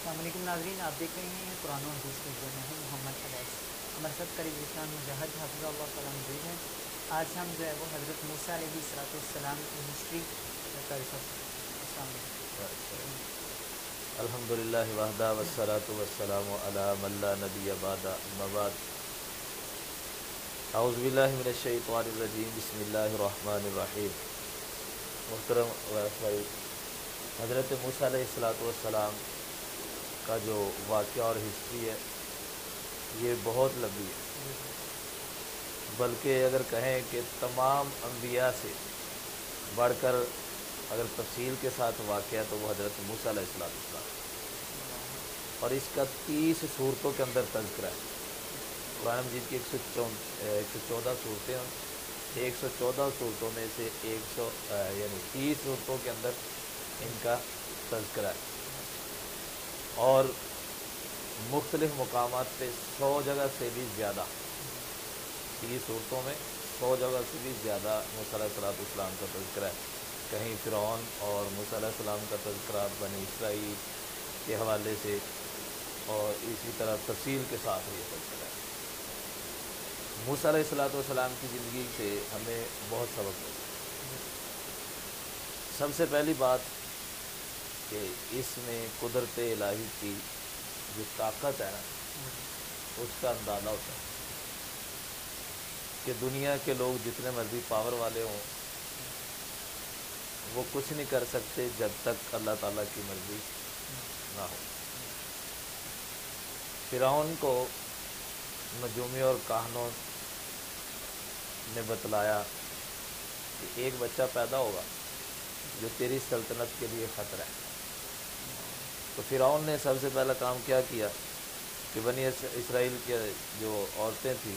السلام علیکم ناظرین، آپ دیکھ رہے ہیں قرآن و حدیث کے ذریعے میں ہوں محمد فیض ہمارے ساتھ قریب رسان مجاہد حافظ اللہ تعالیٰ موجود ہیں۔ آج ہم جو ہے وہ حضرت موسیٰ علیہ السلام کی ہسٹری کا ریسرچ کریں گے۔ السلام علیکم۔ الحمدللہ وحدہ والصلاة والسلام علی من لا نبی بعد اما بعد اعوذ باللہ من الشیطان الرجیم بسم اللہ الرحمن الرحیم۔ محترم بھائی، حضرت موسیٰ علیہ السلام کا جو واقعہ اور ہسٹری ہے یہ بہت لمبی ہے، بلکہ اگر کہیں کہ تمام انبیاء سے بڑھ کر اگر تفصیل کے ساتھ واقعہ تو وہ حضرت موسیٰ علیہ السلام اور اس کا 30 صورتوں کے اندر تذکرہ ہے۔ قرآن مجید کی 114 صورتیں ہیں، 114 صورتوں میں سے 30 صورتوں کے اندر ان کا تذکرہ ہے، اور مختلف مقامات پہ 100 جگہ سے بھی زیادہ، 30 صورتوں میں 100 جگہ سے بھی زیادہ موسیٰ علیہ السلام کا تذکرہ ہے۔ کہیں فرعون اور موسیٰ علیہ السلام کا تذکرہ بنی اسرائیل کے حوالے سے، اور اسی طرح تفصیل کے ساتھ یہ تذکرہ ہے۔ موسیٰ علیہ السلام کی زندگی سے ہمیں بہت سبق ملتا ہے۔ سب سے پہلی بات کہ اس میں قدرت الہی کی جو طاقت ہے نا، اس کا اندازہ ہوتا ہے کہ دنیا کے لوگ جتنے مرضی پاور والے ہوں، وہ کچھ نہیں کر سکتے جب تک اللہ تعالیٰ کی مرضی نہ ہو۔ فرعون کو نجومیوں اور کاہنوں نے بتلایا کہ ایک بچہ پیدا ہوگا جو تیری سلطنت کے لیے خطرہ ہے۔ تو فرعون نے سب سے پہلا کام کیا کہ بنی اسرائیل کے جو عورتیں تھیں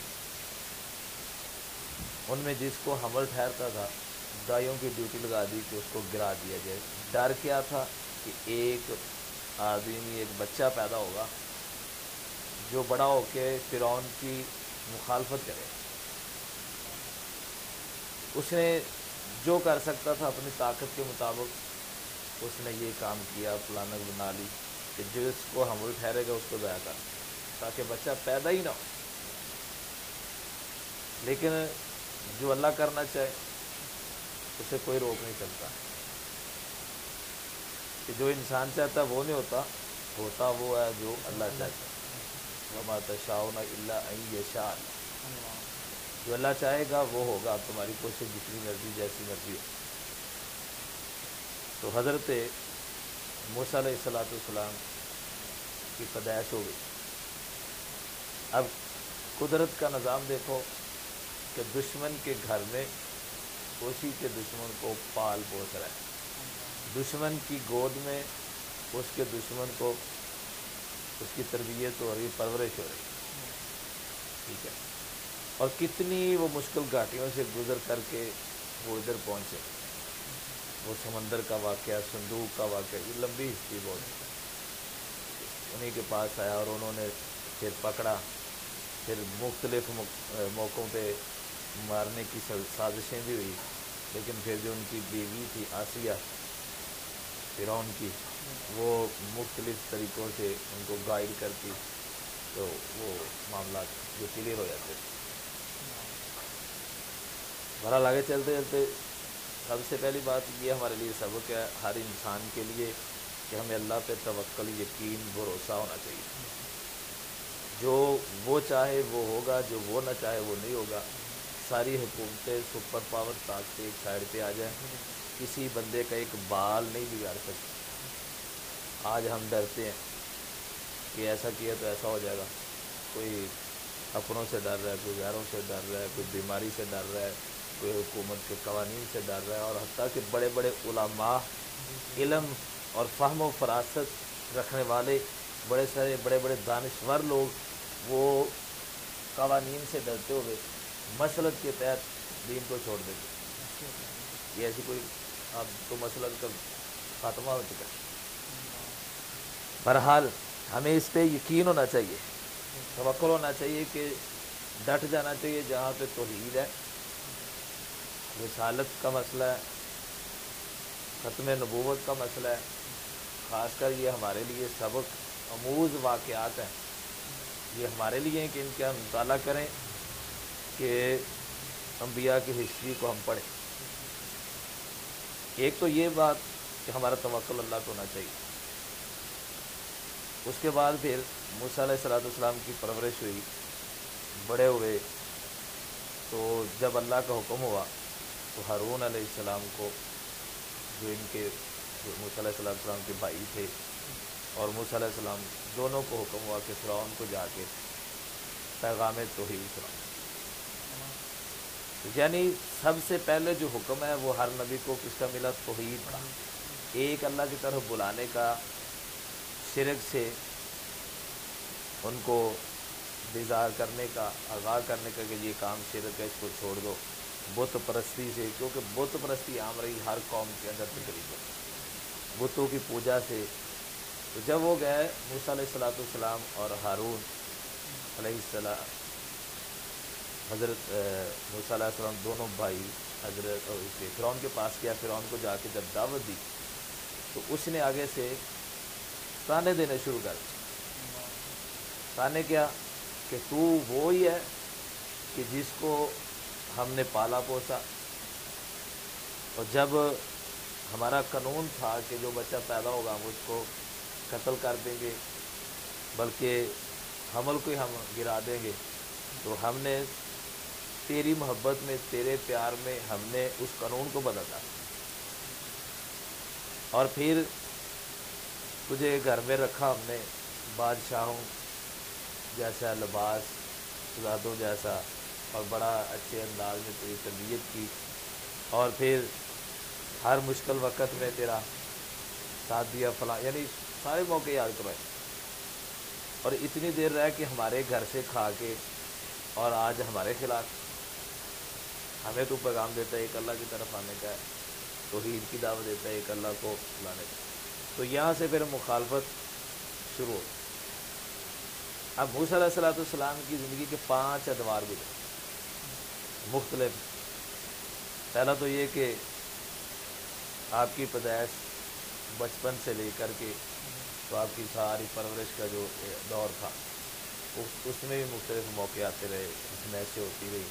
ان میں جس کو حمل ٹھہرتا تھا، دائیوں کی ڈیوٹی لگا دی کہ اس کو گرا دیا جائے۔ ڈر کیا تھا کہ ایک آدمی، ایک بچہ پیدا ہوگا جو بڑا ہو کے فرعون کی مخالفت کرے۔ اس نے جو کر سکتا تھا اپنی طاقت کے مطابق اس نے یہ کام کیا، پلاننگ بنا لی کہ جس کو حمل ٹھہرے گا اس کو ضائع کر، تاکہ بچہ پیدا ہی نہ ہو۔ لیکن جو اللہ کرنا چاہے اسے کوئی روک نہیں سکتا، کہ جو انسان چاہتا وہ نہیں ہوتا، ہوتا وہ ہے جو اللہ چاہتا ہے۔ وَمَا تَشَاءُونَ إِلَّا أَن يَشَاءَ اللَّهُ، جو اللہ چاہے گا وہ ہوگا، تمہاری کوشش جتنی مرضی جیسی مرضی ہو۔ تو حضرت موسیٰ علیہ السلام کی پیدائش ہو گئی۔ اب قدرت کا نظام دیکھو کہ دشمن کے گھر میں اسی کے دشمن کو پال پوس رہا ہے، دشمن کی گود میں اس کے دشمن کو اس کی تربیت ہو رہی، پرورش ہو رہی، ٹھیک ہے، اور کتنی وہ مشکل گھاٹیوں سے گزر کر کے وہ ادھر پہنچے۔ وہ سمندر کا واقعہ، صندوق کا واقعہ، یہ لمبی ہسٹری بہت ہے۔ انہیں کے پاس آیا اور انہوں نے پھر پکڑا، پھر مختلف موقعوں پہ مارنے کی سازشیں بھی ہوئی، لیکن پھر جو ان کی بیوی تھی آسیہ فرعون کی، وہ مختلف طریقوں سے ان کو گائیڈ کرتی، تو وہ معاملات جو کلیئر ہو جاتے تھے۔ بہرحال آگے چلتے چلتے سب سے پہلی بات یہ ہمارے لیے سبق ہے ہر انسان کے لیے کہ ہمیں اللہ پہ توکل، یقین، بھروسہ ہونا چاہیے۔ جو وہ چاہے وہ ہوگا، جو وہ نہ چاہے وہ نہیں ہوگا۔ ساری حکومتیں، سپر پاور طاقتیں ایک سائڈ پہ آ جائیں، کسی بندے کا ایک بال نہیں بگاڑ سکتے۔ آج ہم ڈرتے ہیں کہ ایسا کیا تو ایسا ہو جائے گا، کوئی اپنوں سے ڈر رہا ہے، کوئی غیروں سے ڈر رہا ہے، کوئی بیماری سے ڈر رہا ہے، کوئی حکومت کے قوانین سے ڈر رہا ہے، اور حتیٰ کہ بڑے بڑے علماء، علم اور فہم و فراست رکھنے والے بڑے بڑے دانشور لوگ، وہ قوانین سے ڈرتے ہوئے مسلک کے تحت دین کو چھوڑ دیتے۔ یہ ایسی کوئی، اب تو مسلک کا خاتمہ ہو چکا ہے۔ بہرحال ہمیں اس پہ یقین ہونا چاہیے، توکل ہونا چاہیے، کہ ڈٹ جانا چاہیے جہاں پہ توحید ہے، رسالت کا مسئلہ ہے، ختم نبوت کا مسئلہ ہے، خاص کر یہ ہمارے لیے سبق آموز واقعات ہیں، یہ ہمارے لیے ہیں کہ ان کا مطالعہ کریں، کہ انبیاء کی ہسٹری کو ہم پڑھیں۔ ایک تو یہ بات کہ ہمارا توکل اللہ کو ہونا چاہیے۔ اس کے بعد پھر موسیٰ علیہ السلام کی پرورش ہوئی، بڑے ہوئے، تو جب اللہ کا حکم ہوا تو ہارون علیہ السلام کو، جو ان کے موسیٰ علیہ السلام کے بھائی تھے، اور موسیٰ علیہ السلام دونوں کو حکم ہوا کہ فرعون کو جا کے پیغام توحید سناؤ۔ یعنی سب سے پہلے جو حکم ہے وہ ہر نبی کو کس کا ملا؟ توحید کا، ایک اللہ کی طرف بلانے کا، شرک سے ان کو بیزار کرنے کا، آگاہ کرنے کا کہ یہ کام شرک ہے، اس کو چھوڑ دو۔ بت پرستی سے، کیونکہ بت پرستی عام رہی ہر قوم کے اندر تقریباً، بتوں کی پوجا سے۔ تو جب وہ گئے موسیٰ علیہ السلام اور ہارون علیہ السلام، حضرت موسیٰ علیہ السلام دونوں بھائی حضرت فرعون کے پاس گیا، فرعون کو جا کے جب دعوت دی تو اس نے آگے سے تانے دینے شروع کر دیے۔ تانے کیا کہ تو وہی ہے کہ جس کو ہم نے پالا پوسا، اور جب ہمارا قانون تھا کہ جو بچہ پیدا ہوگا ہم اس کو قتل کر دیں گے، بلکہ حمل کو ہی ہم گرا دیں گے، تو ہم نے تیری محبت میں، تیرے پیار میں ہم نے اس قانون کو بدلا، اور پھر تجھے گھر میں رکھا ہم نے، بادشاہوں جیسا لباس، شہزادوں جیسا، اور بڑا اچھے انداز میں تیری تربیت کی، اور پھر ہر مشکل وقت میں تیرا ساتھ دیا فلاں، یعنی سارے موقع یاد کروائے، اور اتنی دیر رہ کہ ہمارے گھر سے کھا کے، اور آج ہمارے خلاف ہمیں تو پیغام دیتا ہے ایک اللہ کی طرف آنے کا ہے، توحید کی دعوت دیتا ہے ایک اللہ کو لانے کا۔ تو یہاں سے پھر مخالفت شروع ہو۔ اب موسیٰ علیہ السلام کی زندگی کے 5 ادوار گزرے مختلف۔ پہلا تو یہ کہ آپ کی پیدائش بچپن سے لے کر کے تو آپ کی ساری پرورش کا جو دور تھا اس میں بھی مختلف موقع آتے رہے، اس میں ایسے ہوتی رہی،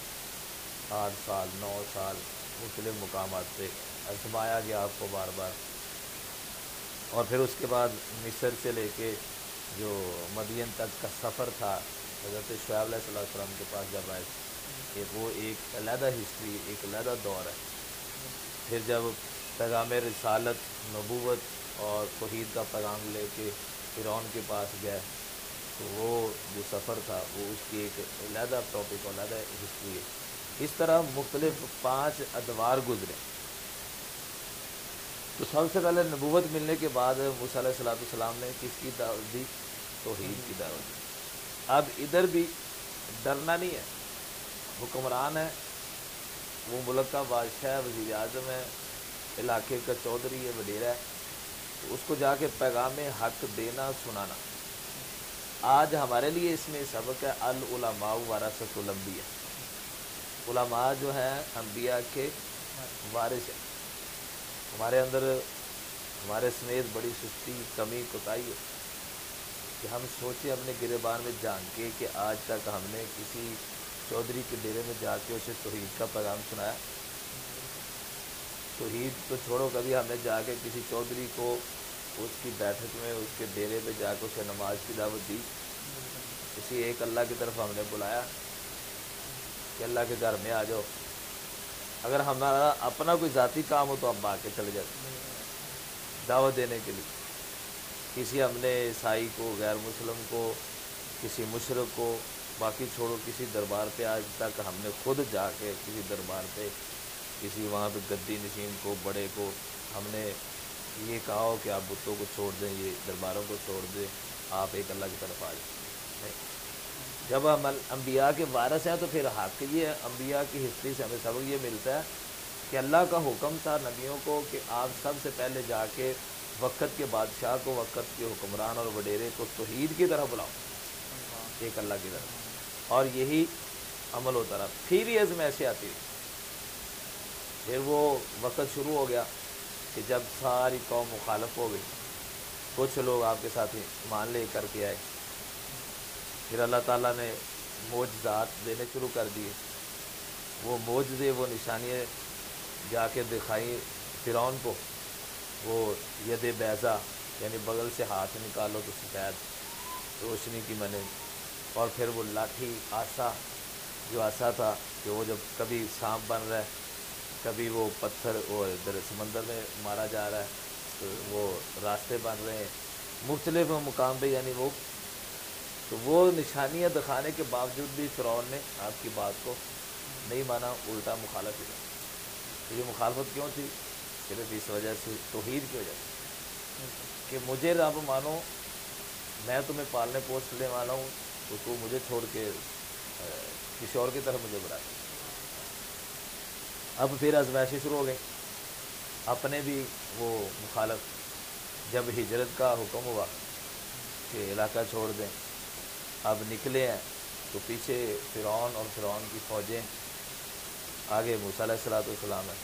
8 سال 9 سال مختلف مقامات پہ آزمایا گیا آپ کو بار بار، اور پھر اس کے بعد مصر سے لے کے جو مدین تک کا سفر تھا حضرت شعیب علیہ السلام کے پاس جب آئے، کہ وہ ایک علیحدہ ہسٹری، ایک علیحدہ دور ہے۔ پھر جب پیغام رسالت، نبوت اور توحید کا پیغام لے کے فرعون کے پاس گئے، تو وہ جو سفر تھا وہ اس کی ایک علیحدہ ٹاپک اور علیحدہ ہسٹری ہے۔ اس طرح مختلف 5 ادوار گزرے۔ تو سب سے پہلے نبوت ملنے کے بعد موسیٰ علیہ السلام نے کس کی دعوت دی؟ توحید کی دعوت دی۔ اب ادھر بھی ڈرنا نہیں ہے، حکمران ہے، وہ ملک کا بادشاہ ہے، وزیر اعظم ہے، علاقے کا چودھری ہے، وڈیرا ہے، تو اس کو جا کے پیغام حق دینا، سنانا۔ آج ہمارے لیے اس میں سبق ہے العلماء ورثۃ الانبیاء، علماء جو ہیں انبیاء کے وارث ہیں۔ ہمارے اندر ہمارے سمیت بڑی سستی، کمی، کوتاہی ہے کہ ہم سوچیں اپنے گریبان میں جان کے کہ آج تک ہم نے کسی چودھری کے ڈیرے میں جا کے اسے توحید کا پیغام سنایا؟ توحید تو چھوڑو، کبھی ہم نے جا کے کسی چودھری کو اس کی بیٹھک میں، اس کے ڈیرے میں جا کے اسے نماز کی دعوت دی؟ کسی ایک اللہ کی طرف ہم نے بلایا کہ اللہ کے گھر میں آ جاؤ؟ اگر ہمارا اپنا کوئی ذاتی کام ہو تو ہم آ کے چلے جاتے دعوت دینے کے لیے۔ کسی ہم نے عیسائی کو، غیر مسلم کو، کسی مشرک کو، باقی چھوڑو کسی دربار پہ آج تک ہم نے خود جا کے کسی دربار پہ، کسی وہاں پہ گدی نشین کو، بڑے کو ہم نے یہ کہا ہو کہ آپ بتوں کو چھوڑ دیں، یہ درباروں کو چھوڑ دیں، آپ ایک اللہ کی طرف آ جائیں؟ نہیں۔ جب ہم انبیاء کے وارث ہیں تو پھر حق یہ ہے، انبیاء کی ہسٹری سے ہمیں سبق یہ ملتا ہے کہ اللہ کا حکم تھا نبیوں کو کہ آپ سب سے پہلے جا کے وقت کے بادشاہ کو، وقت کے حکمران اور وڈیرے کو توحید کی طرح بلاؤ، ایک اللہ کی طرف، اور یہی عمل ہوتا رہا۔ پھر یہ عزم ایسے آتی ہے، پھر وہ وقت شروع ہو گیا کہ جب ساری قوم مخالف ہو گئی، کچھ لوگ آپ کے ساتھ مان لے کر کے آئے، پھر اللہ تعالیٰ نے معجزات دینے شروع کر دیے۔ وہ معجزے، وہ نشانیاں جا کے دکھائی فرعون کو، وہ ید بیضا یعنی بغل سے ہاتھ نکالو تو سفید روشنی کی منے، اور پھر وہ لاٹھی آسا، جو آسا تھا کہ وہ جب کبھی سانپ بن رہا ہے، کبھی وہ پتھر وہ ادھر سمندر میں مارا جا رہا ہے، تو وہ راستے بن رہے ہیں مختلف مقام پہ، یعنی وہ نشانیاں دکھانے کے باوجود بھی فرعون نے آپ کی بات کو نہیں مانا، الٹا مخالف ہی رہا۔ یہ مخالفت کیوں تھی؟ صرف اس وجہ سے، توحید کی وجہ سے، کہ مجھے رب مانو، میں تمہیں پالنے پوسنے والا ہوں، تو مجھے چھوڑ کے کسی اور کی طرف مجھے بلا۔ اب پھر آزمائشیں شروع ہو گئی، اپنے بھی وہ مخالف، جب ہجرت کا حکم ہوا کہ علاقہ چھوڑ دیں، اب نکلے ہیں تو پیچھے فرعون اور فرعون کی فوجیں، آگے موسیٰ علیہ السلام ہے۔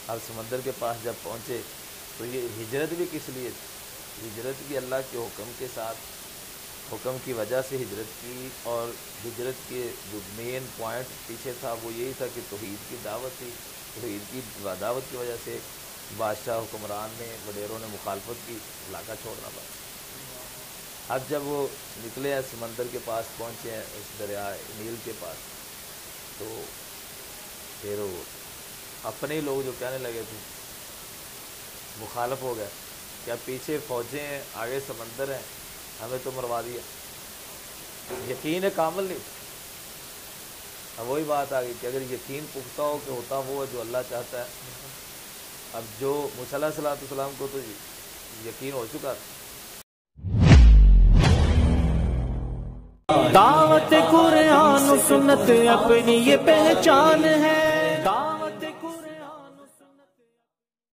اب سمندر کے پاس جب پہنچے تو یہ ہجرت بھی کس لیے تھی؟ ہجرت بھی اللہ کے حکم کے ساتھ، حکم کی وجہ سے ہجرت کی، اور ہجرت کے جو مین پوائنٹ پیچھے تھا وہ یہی تھا کہ توحید کی دعوت تھی۔ توحید کی دعوت کی وجہ سے بادشاہ، حکمران نے، وڈیروں نے مخالفت کی، علاقہ چھوڑنا پڑا۔ اب جب وہ نکلے ہیں سمندر کے پاس پہنچے ہیں، اس دریا نیل کے پاس، تو پھر وہ اپنے لوگ جو کہنے لگے تھے مخالف ہو گئے کہ اب پیچھے فوجیں ہیں، آگے سمندر ہیں، ہمیں تو مروا دیا۔ یقین کامل نہیں۔ اب وہی بات آ گئی کہ اگر یقین پختہ ہو کہ ہوتا وہ ہے جو اللہ چاہتا ہے، اب جو موسیٰ علیہ السلام کو تو یقین ہو چکا تھا۔ دعوت قرآن و سنت اپنی یہ پہچان ہے۔